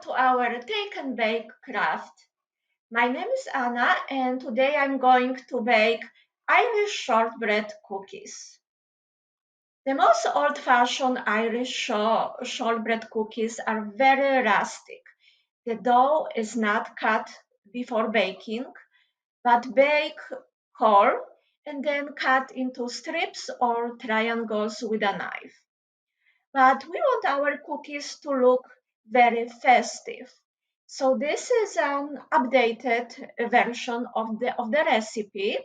to our Take and Bake craft. My name is Anna, and today I'm going to bake Irish shortbread cookies. The most old-fashioned Irish shortbread cookies are very rustic. The dough is not cut before baking, but baked whole and then cut into strips or triangles with a knife. But we want our cookies to look very festive. So this is an updated version of the recipe,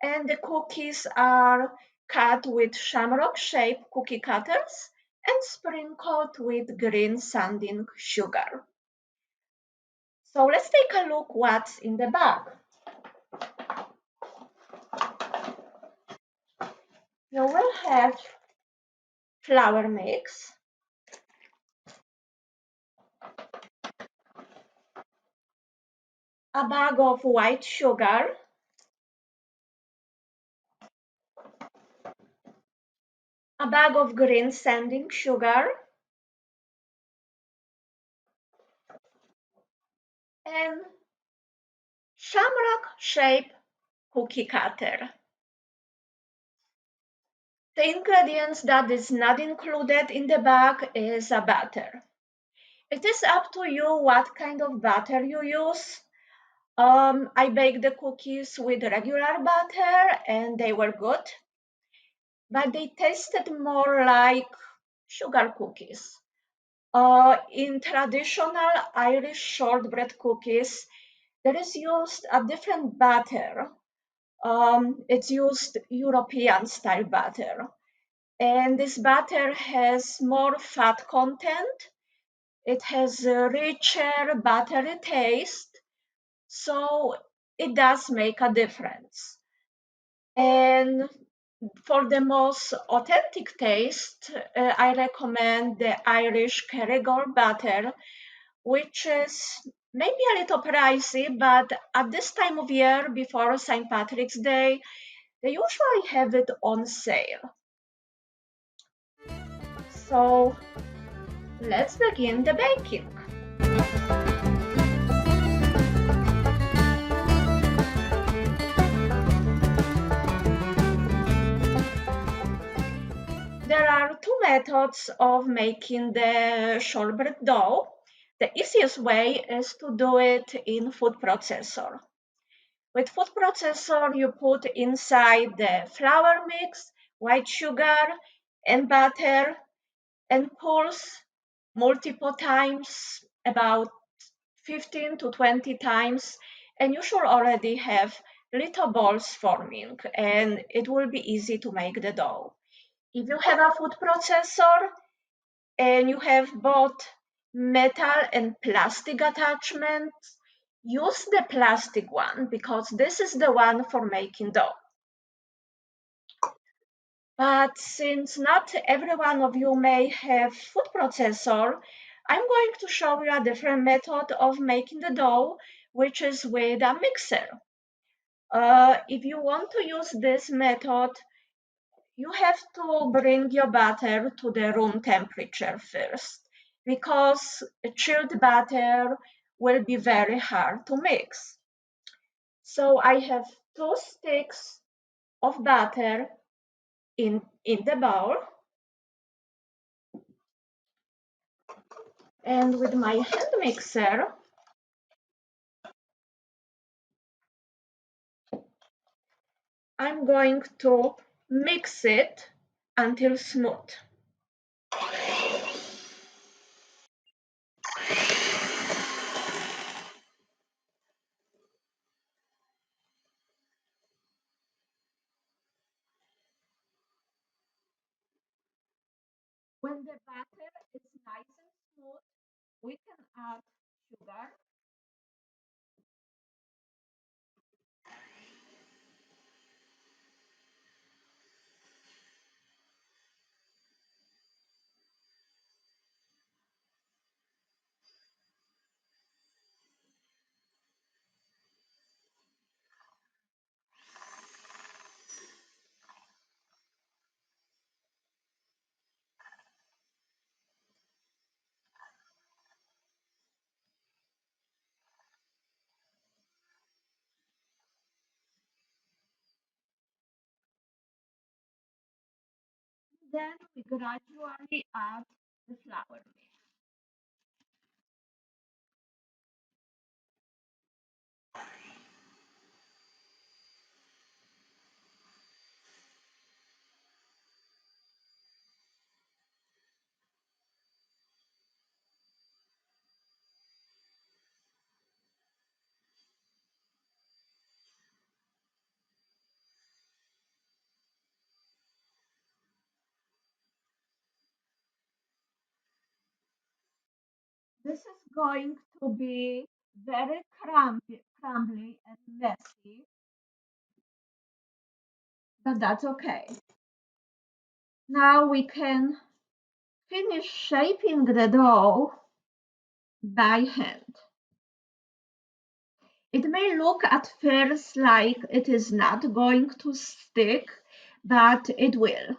and the cookies are cut with shamrock-shaped cookie cutters and sprinkled with green sanding sugar. So let's take a look what's in the bag. You will have flour mix, a bag of white sugar, a bag of green sanding sugar, and shamrock-shaped cookie cutter. The ingredients that is not included in the bag is a butter. It is up to you what kind of butter you use. I baked the cookies with regular butter and they were good, but they tasted more like sugar cookies. In traditional Irish shortbread cookies, there is used a different butter. It's used European style butter. And this butter has more fat content. It has a richer, buttery taste. So it does make a difference. And for the most authentic taste, I recommend the Irish Kerrygold butter, which is maybe a little pricey, but at this time of year before St. Patrick's Day, they usually have it on sale. So let's begin the baking. There are two methods of making the shortbread dough. The easiest way is to do it in food processor. With food processor, you put inside the flour mix, white sugar, and butter, and pulse multiple times, about 15 to 20 times, and you should already have little balls forming, and it will be easy to make the dough. If you have a food processor and you have both metal and plastic attachments, use the plastic one because this is the one for making dough. But since not every one of you may have food processor, I'm going to show you a different method of making the dough, which is with a mixer. If you want to use this method, you have to bring your butter to the room temperature first, because chilled butter will be very hard to mix. So I have 2 sticks of butter in the bowl, and with my hand mixer, I'm going to mix it until smooth. When the batter is nice and smooth, we can add sugar. Then we gradually add the flour mix. This is going to be very crumbly and messy, but that's okay. Now we can finish shaping the dough by hand. It may look at first like it is not going to stick, but it will.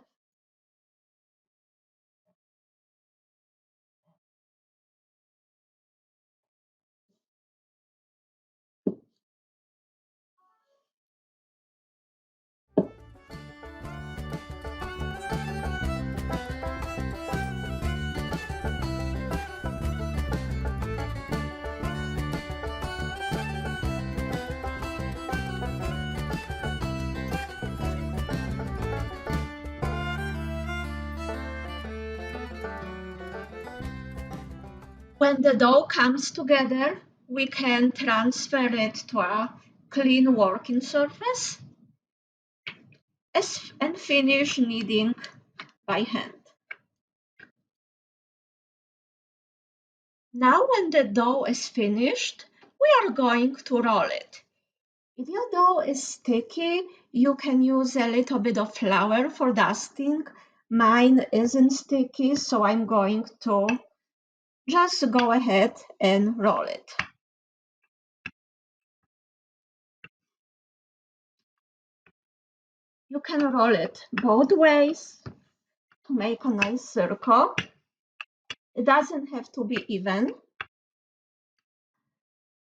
When the dough comes together, we can transfer it to a clean working surface and finish kneading by hand. Now when the dough is finished, we are going to roll it. If your dough is sticky, you can use a little bit of flour for dusting. Mine isn't sticky, so I'm going to just go ahead and roll it. You can roll it both ways to make a nice circle. It doesn't have to be even.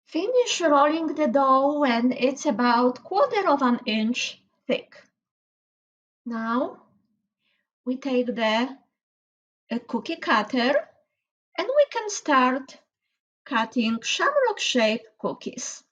Finish rolling the dough when it's about 1/4 inch thick. Now we take the cookie cutter and we can start cutting shamrock shaped cookies.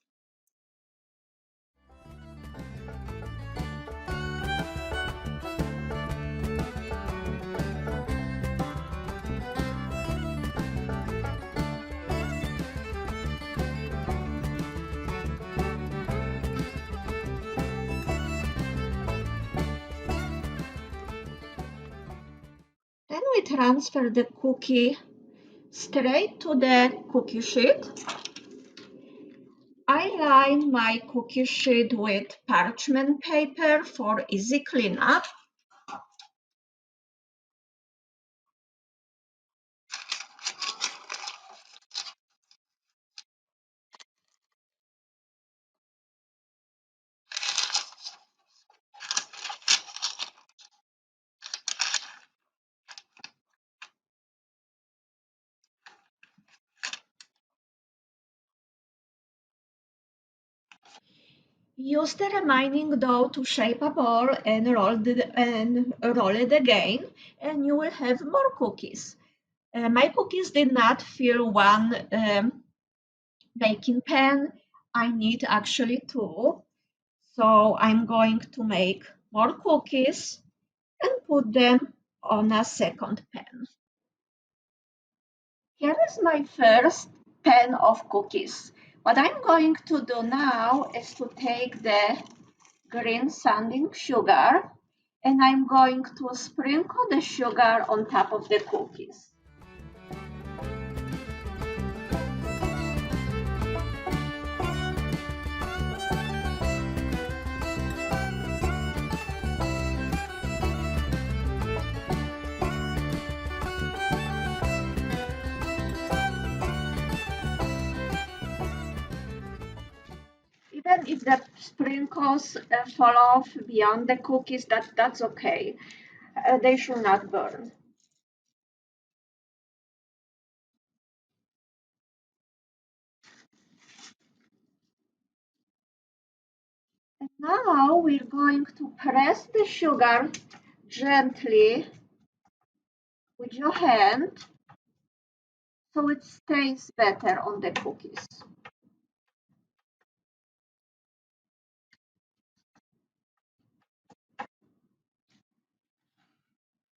Then we transfer the cookie straight to the cookie sheet. I line my cookie sheet with parchment paper for easy cleanup. Use the remaining dough to shape a ball and roll it again, and you will have more cookies. My cookies did not fill one baking pan. I need actually two. So I'm going to make more cookies and put them on a second pan. Here is my first pan of cookies. What I'm going to do now is to take the green sanding sugar and I'm going to sprinkle the sugar on top of the cookies. Even if the sprinkles fall off beyond the cookies, that's okay. They should not burn. And now we're going to press the sugar gently with your hand so it stays better on the cookies.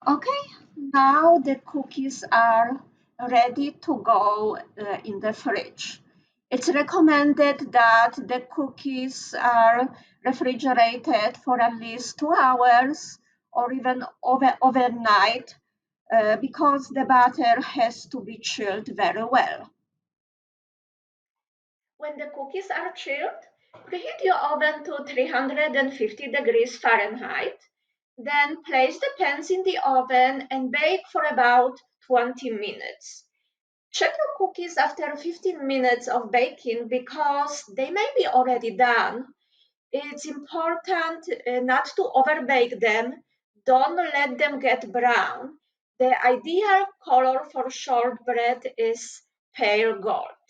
Okay, now the cookies are ready to go in the fridge. It's recommended that the cookies are refrigerated for at least 2 hours or even overnight because the batter has to be chilled very well. When the cookies are chilled, preheat your oven to 350 degrees Fahrenheit. Then place the pans in the oven and bake for about 20 minutes. Check your cookies after 15 minutes of baking because they may be already done. It's important not to overbake them. Don't let them get brown. The ideal color for shortbread is pale gold.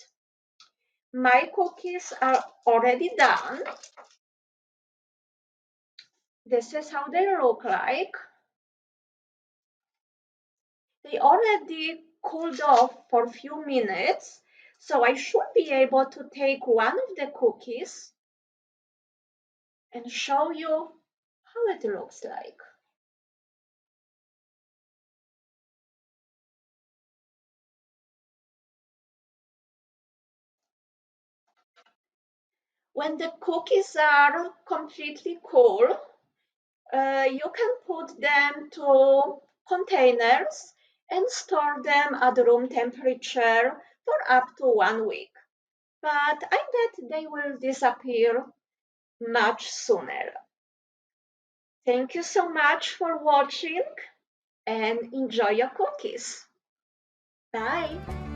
My cookies are already done. This is how they look like. They already cooled off for a few minutes, so I should be able to take one of the cookies and show you how it looks like. When the cookies are completely cool, you can put them to containers and store them at room temperature for up to 1 week. But I bet they will disappear much sooner. Thank you so much for watching and enjoy your cookies. Bye.